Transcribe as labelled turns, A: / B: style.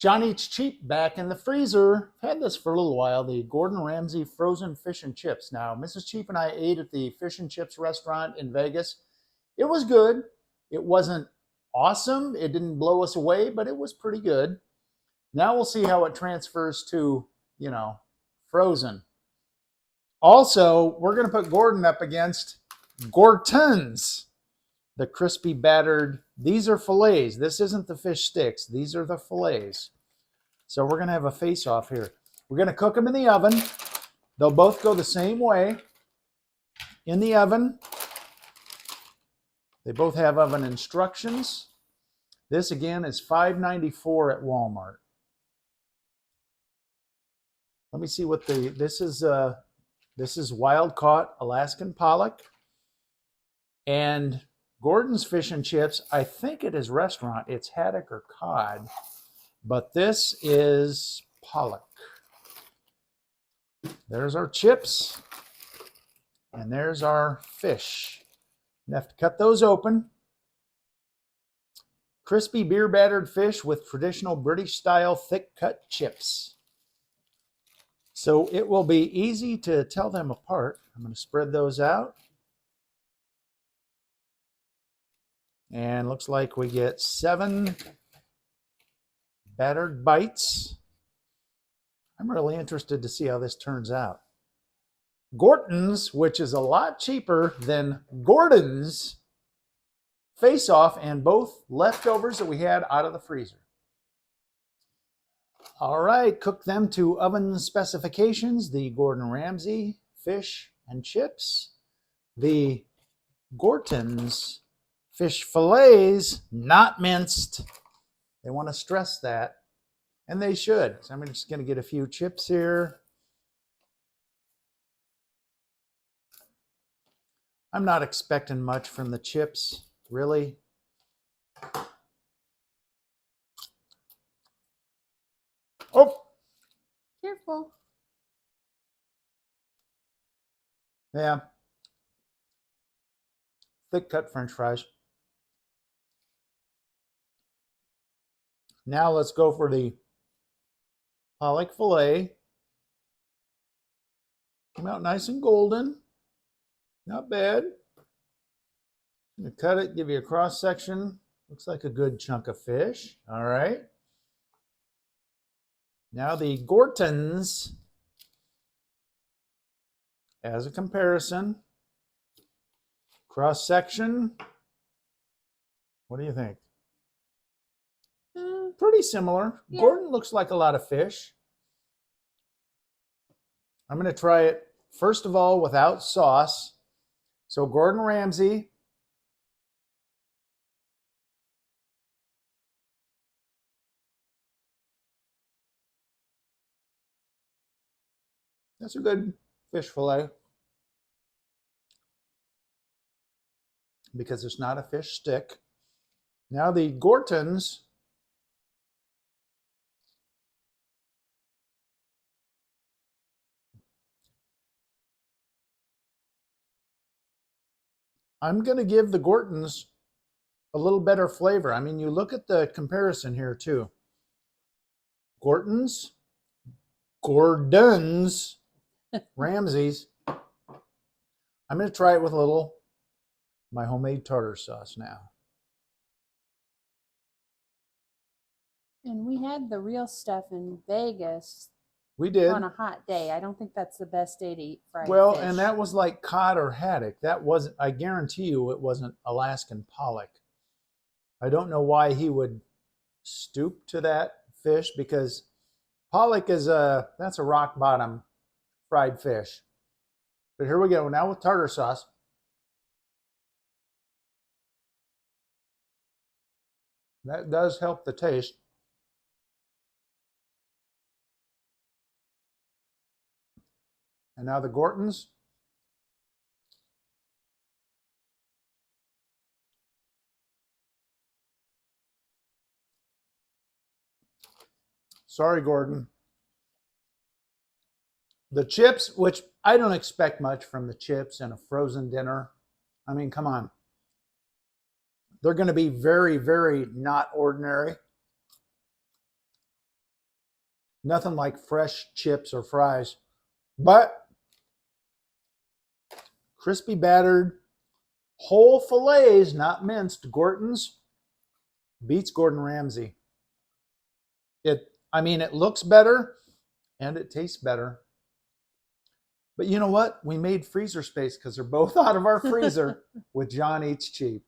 A: John Eats Cheap back in the freezer. Had this for a little while, the Gordon Ramsay frozen fish and chips. Now, Mrs. Cheap and I ate at the fish and chips restaurant in Vegas. It was good. It wasn't awesome. It didn't blow us away, but it was pretty good. Now we'll see how it transfers to, frozen. Also, we're going to put Gordon up against Gorton's, the crispy battered. These are fillets. This isn't the fish sticks. These are the fillets. So we're going to have a face-off here. We're going to cook them in the oven. They'll both go the same way in the oven. They both have oven instructions. This, again, is $5.94 at Walmart. Let me see what this is wild-caught Alaskan pollock. And Gordon's fish and chips, I think at his restaurant, it's haddock or cod. But this is pollock. There's our chips. And there's our fish. You have to cut those open. Crispy beer battered fish with traditional British style thick cut chips. So it will be easy to tell them apart. I'm going to spread those out. And looks like we get 7 battered bites. I'm really interested to see how this turns out. Gorton's, which is a lot cheaper than Gordon's, face off, and both leftovers that we had out of the freezer. All right, cook them to oven specifications. The Gordon Ramsay fish and chips. The Gorton's fish fillets, not minced. They want to stress that, and they should. So I'm just going to get a few chips here. I'm not expecting much from the chips, really. Oh!
B: Careful.
A: Yeah. Thick cut French fries. Now let's go for the pollock fillet. Came out nice and golden. Not bad. I'm going to cut it, give you a cross section. Looks like a good chunk of fish. All right. Now the Gorton's, as a comparison. Cross section. What do you think? Pretty similar. Yeah. Gordon looks like a lot of fish. I'm going to try it, first of all, without sauce. So Gordon Ramsay. That's a good fish fillet. Because it's not a fish stick. Now the Gorton's. I'm going to give the Gorton's a little better flavor. I mean, you look at the comparison here too. Gorton's, Gordon's, Ramsay's. I'm going to try it with a little my homemade tartar sauce now.
B: And we had the real stuff in Vegas.
A: We did.
B: On a hot day. I don't think that's the best day to eat fried fish.
A: Well, and that was like cod or haddock. That wasn't, I guarantee you it wasn't Alaskan pollock. I don't know why he would stoop to that fish, because pollock is that's a rock bottom fried fish. But here we go. Now with tartar sauce. That does help the taste. And now the Gorton's. Sorry, Gordon. The chips, which I don't expect much from the chips in a frozen dinner. I mean, come on. They're going to be very, very not ordinary. Nothing like fresh chips or fries. But crispy battered, whole fillets, not minced, Gorton's beats Gordon Ramsay. It looks better and it tastes better. But you know what? We made freezer space because they're both out of our freezer with John Eats Cheap.